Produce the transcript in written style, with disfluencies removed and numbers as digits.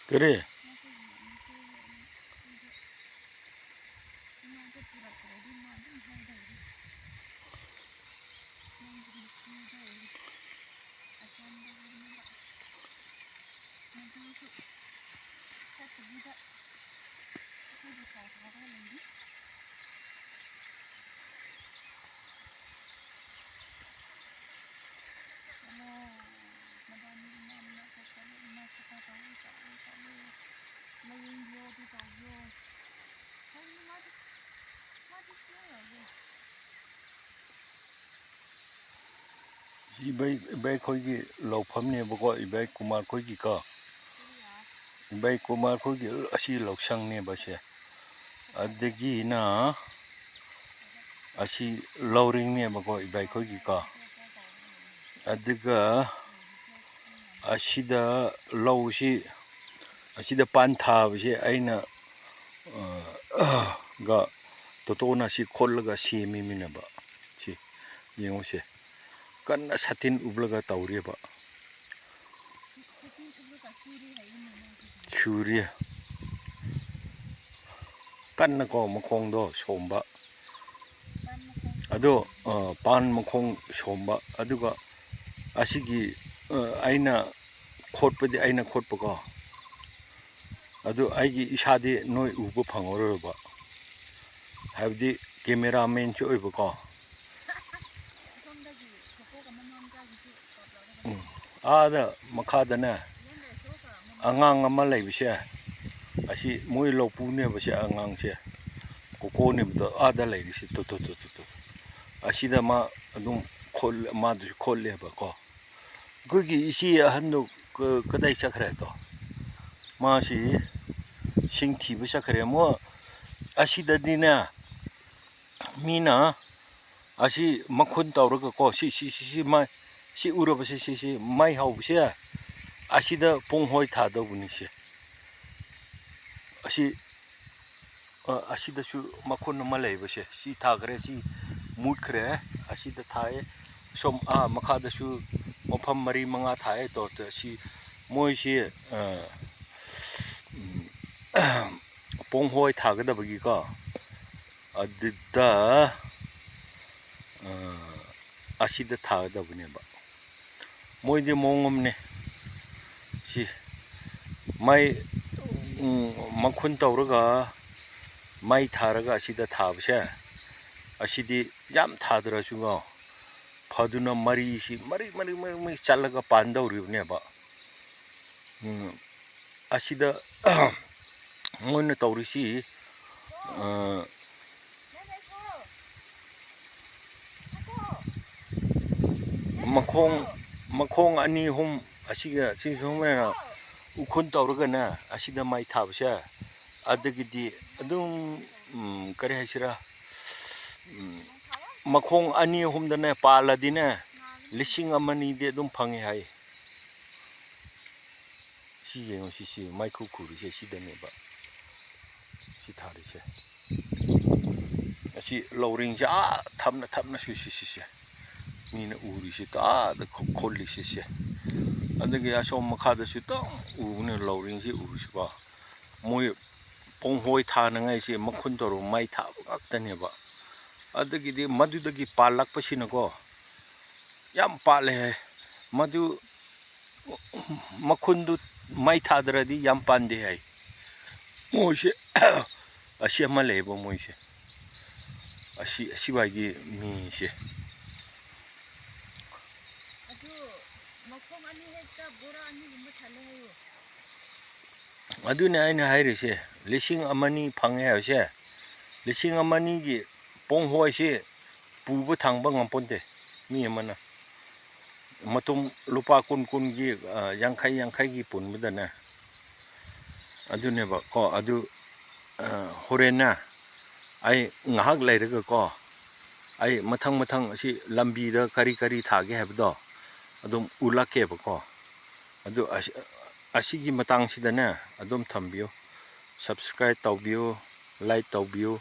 그래. 이베이 거기 laufamneबको 이베이 Kumar 거기 거 이베이 Kumar 거기 아시 lau상네 바세 아데기나 아시 lauring네बको 이베이 거기 거 아드가 아시다 lau시 아시다 판타브시 아이나 가 토토나시 콜라가 시미미네바 지 예오세 kanna satin ublaga tauriba churi kanna ko makong do somba ado pan makong somba aduga asigi aina khotpadi aina khotpa ko adu aigi isadi noi uba phangoroba habdi cameraman chu oiba ko 아다 마카다네 앙앙 아마 레비세 아시 모이 로푸네 버세 앙앙세 코코네부터 아다 레비세 토토토토 아시다 마 좀 콜 마도 콜레 바고 거기 이시 한도 그 그다이 시작해도 마시 싱티부 시작해 뭐 아시다디나 미나 아시 마콘 따오르고 시시시시 마 시 우러버시 시시 마이 하우시 아시다 봉호이 타도 분이시 아시 아시다슈 마콘 말레버시 시 타그레 시 무크레 아시다 타에 좀 마카다슈 모팜 머리 망아 타에 또시 모이시 봉호이 타거다 보기가 어디다 아시다 타거다 보네 봐 모이제 몽음네 시 마이 마콘 따오르가 마이 타르가 아시다 타브세 아시디 얌 타더라 중어 파두나 마리시 마리 잘라가 반다 우리네 봐 아시다 모이네 따오르시 마콩 아니 홈 아시가 지금에나 우콘 따오르가나 아시다 마이 타브샤 아드기디 아dum그래 하시라 마콩 아니 홈다네 팔라디네 리싱 아마니데 좀 방해 하이 시제노 시시 마이크 쿠르제 시데네 바 시타르제 아시 로링자 탐나 시시시 미나 우리시 다다 콜리시시 안데게 야쇼 마카다시 또 우네 로링시 우리시 봐 모이 봉호이 타능아이시 마콘도로 마이 타고 각다네 봐 아드기디 마두드기 팔락파시나고 얌 팔레 마두 마콘두 마이 타드라디 얌 판데 하이 모이시 아시아마 레보 모이시 아시바기 미시 아두네 아이나 하이르시 리싱 아마니 방해하세 리싱 아마니기 봉호이시 부부 당방 본데 미야마나 마톰 루파 꾼꾼기 양카이기 본무다나 아두네 바고 아두 호레나 아이 ngahak leiraga ko ai mathang asi lambi da kari thage habdo adum ulake ba ko adu asigi matang sidana adum thambiyo subscribe tawbiyo like tawbiyo